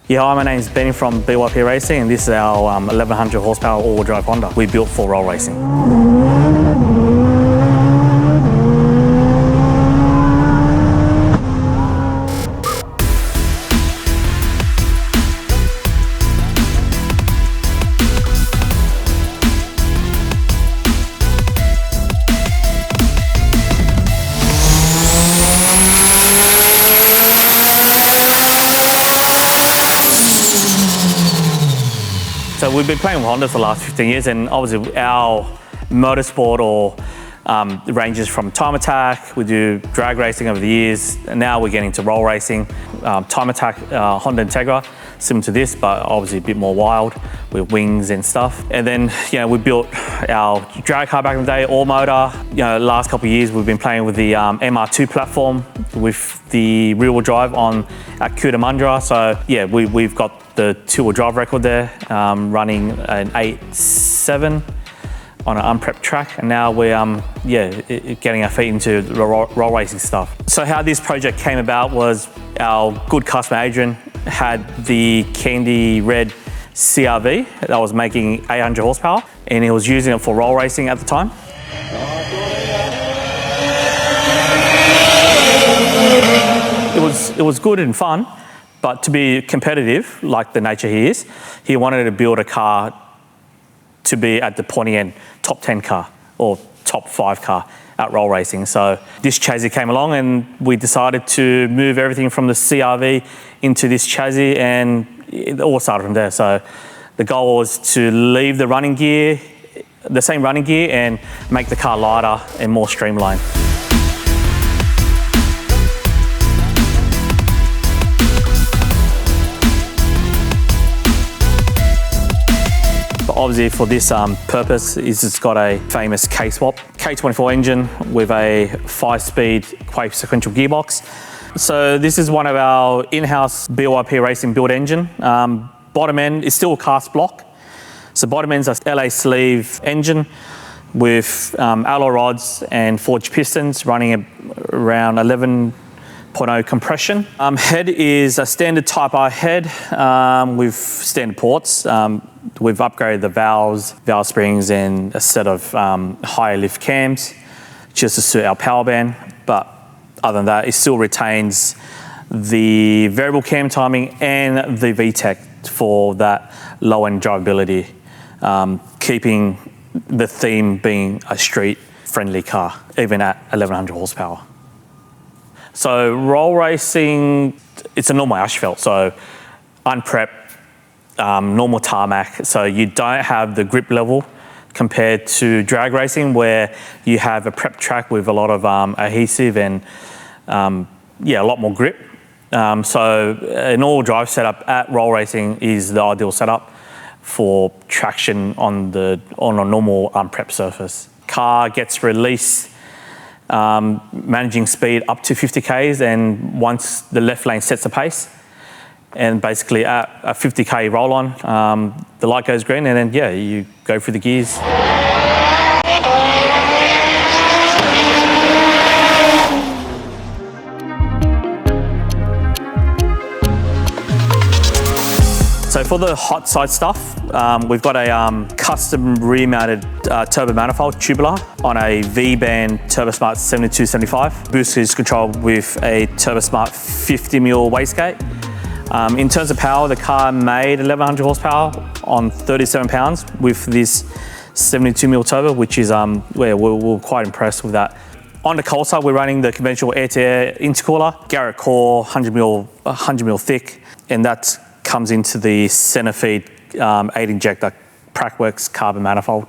Yeah, hi, my name's Benny from BYP Racing, and this is our 1100 horsepower all-wheel drive Honda we built for roll racing. So we've been playing with Honda for the last 15 years, and obviously our motorsport ranges from time attack. We do drag racing over the years, and now we're getting into roll racing. Time attack, Honda Integra, similar to this, but obviously a bit more wild with wings and stuff. And then, we built our drag car back in the day, all motor. The last couple of years we've been playing with the MR2 platform with the rear-wheel drive on our Cutamundra. So yeah, we've got the two-wheel drive record there, running an 8.7 on an unprepped track, and now we're getting our feet into the roll racing stuff. So how this project came about was our good customer Adrian had the candy red CRV that was making 800 horsepower, and he was using it for roll racing at the time. It was good and fun, but to be competitive, like the nature he is, he wanted to build a car to be at the pointy end, top 10 car or top 5 car at roll racing. So this chassis came along, and we decided to move everything from the CRV into this chassis, and it all started from there. So the goal was to leave the running gear, the same running gear, and make the car lighter and more streamlined. Obviously for this purpose, it's got a famous K-swap, K24 engine with a 5-speed Quaife sequential gearbox. So this is one of our in-house BYP Racing built engine. Bottom end is still a cast block. So bottom end's a LA sleeve engine with alloy rods and forged pistons running around 11.0 compression. Head is a standard Type R head with standard ports. We've upgraded the valves, valve springs, and a set of higher lift cams just to suit our power band. But other than that, it still retains the variable cam timing and the VTEC for that low-end drivability, keeping the theme being a street-friendly car, even at 1100 horsepower. So roll racing, it's a normal asphalt, so unprepped, normal tarmac, so you don't have the grip level compared to drag racing where you have a prep track with a lot of adhesive and a lot more grip. So an all drive setup at roll racing is the ideal setup for traction on a normal unprepped surface. Car gets released managing speed up to 50 k's, and once the left lane sets the pace, and basically at a 50k roll on, the light goes green, and then you go through the gears. So for the hot side stuff, we've got a custom rear-mounted turbo manifold tubular on a V-band Turbosmart 7275. Boost is controlled with a Turbosmart 50mm wastegate. In terms of power, the car made 1100 horsepower on 37 pounds with this 72mm turbo, which is we're quite impressed with that. On the cold side, we're running the conventional air-to-air intercooler, Garrett core, 100mm thick, and that comes into the center feed 8-injector Prackworks carbon manifold.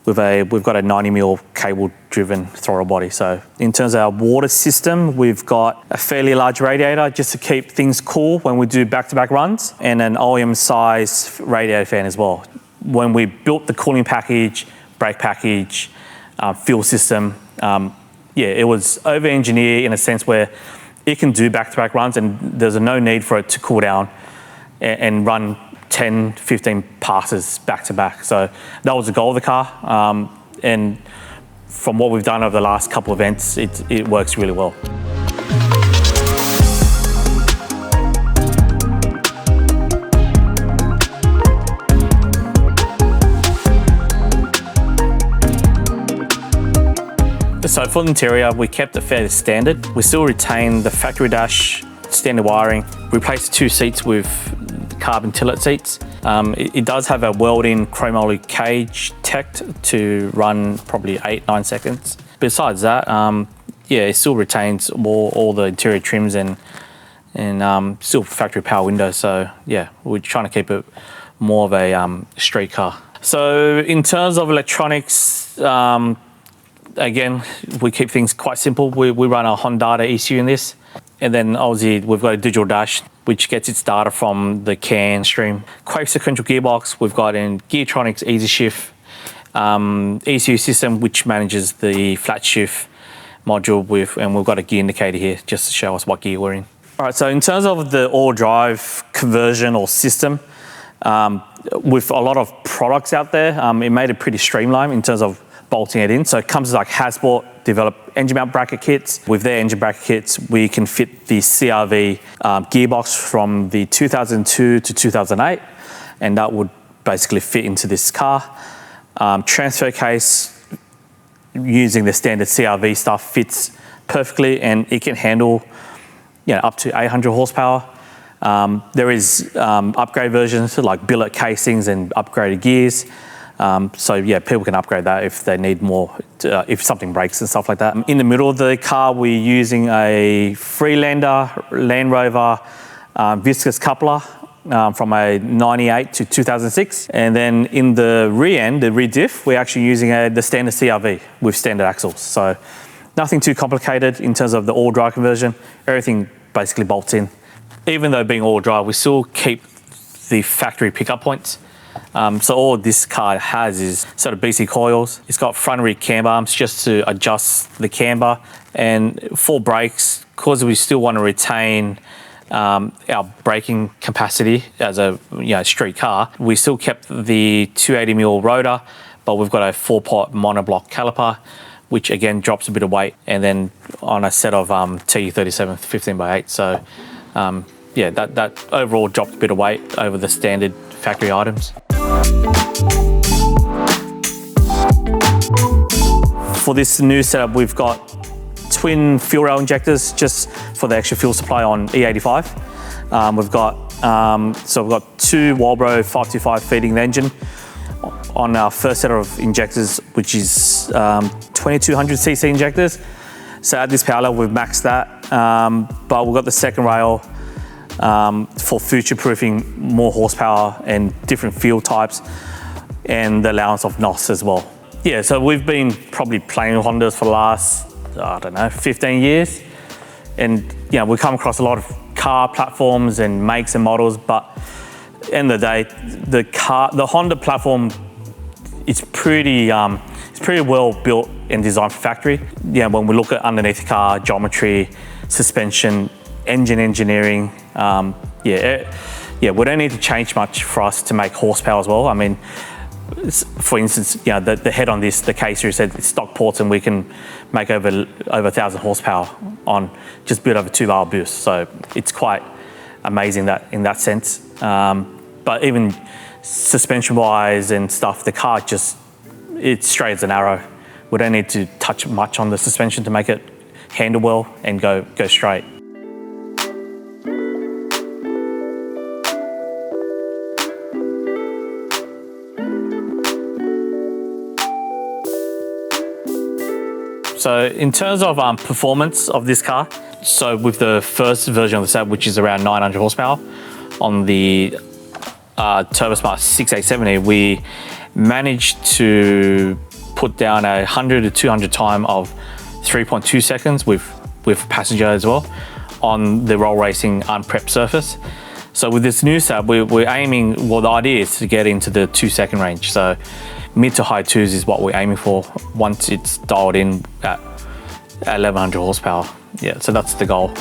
We've got a 90mm cable-driven throttle body. So in terms of our water system, we've got a fairly large radiator just to keep things cool when we do back-to-back runs, and an OEM size radiator fan as well. When we built the cooling package, brake package, fuel system, it was over-engineered in a sense where it can do back-to-back runs, and there's no need for it to cool down and run 10, 15 passes back to back. So that was the goal of the car. And from what we've done over the last couple of events, it works really well. So for the interior, we kept it fairly standard. We still retain the factory dash, standard wiring, replaced 2 seats with carbon tillet seats. It does have a welding chromoly cage teched to run probably 8-9 seconds. Besides that, yeah, it still retains all the interior trims and still factory power windows. So yeah, we're trying to keep it more of a street car. So in terms of electronics, again, we keep things quite simple. We run a Honda ECU in this. And then obviously we've got a digital dash, which gets its data from the CAN stream. Quaife sequential gearbox, we've got in Geartronics Easy Shift, ECU system, which manages the flat shift module and we've got a gear indicator here just to show us what gear we're in. All right, so in terms of the all drive conversion or system, with a lot of products out there, it made it pretty streamlined in terms of bolting it in. So it comes like Hasbro developed engine mount bracket kits. With their engine bracket kits, we can fit the CRV gearbox from the 2002 to 2008, and that would basically fit into this car. Transfer case, using the standard CRV stuff, fits perfectly, and it can handle up to 800 horsepower. There is upgrade versions like billet casings and upgraded gears. So yeah, people can upgrade that if they need more, if something breaks and stuff like that. In the middle of the car, we're using a Freelander Land Rover viscous coupler from a 98 to 2006. And then in the rear end, the rear diff, we're actually using the standard CRV with standard axles. So nothing too complicated in terms of the all drive conversion. Everything basically bolts in. Even though being all drive, we still keep the factory pickup points. So all this car has is sort of BC coils. It's got front and rear camber arms just to adjust the camber. And for brakes, because we still want to retain our braking capacity as a street car, we still kept the 280mm rotor, but we've got a 4-pot monoblock caliper, which again drops a bit of weight, and then on a set of TU37 15x8. So yeah, that overall dropped a bit of weight over the standard factory items. For this new setup, we've got twin fuel rail injectors just for the extra fuel supply on E85. We've got 2 Walbro 525 feeding the engine on our first set of injectors, which is 2200cc injectors. So at this power level, we've maxed that, but we've got the second rail for future-proofing more horsepower and different fuel types, and the allowance of NOS as well. Yeah, so we've been probably playing with Hondas for the last, 15 years. And we come across a lot of car platforms and makes and models, but at the end of the day, the Honda platform is pretty well built and designed for factory. When we look at underneath the car, geometry, suspension, engine engineering, we don't need to change much for us to make horsepower as well. I mean, for instance, the head on this, the K-Series said it's stock ports, and we can make over 1,000 horsepower on just a bit over 2-bar boost. So it's quite amazing that in that sense. But even suspension-wise and stuff, the car it's straight as an arrow. We don't need to touch much on the suspension to make it handle well and go straight. So in terms of performance of this car, so with the first version of the set, which is around 900 horsepower, on the Turbosmart 6A70, we managed to put down 100 to 200 time of 3.2 seconds with passenger as well on the roll racing unprepped surface. So with this new setup, we're aiming, well, the idea is to get into the 2-second range. So mid to high 2s is what we're aiming for once it's dialed in at 1100 horsepower. Yeah, so that's the goal.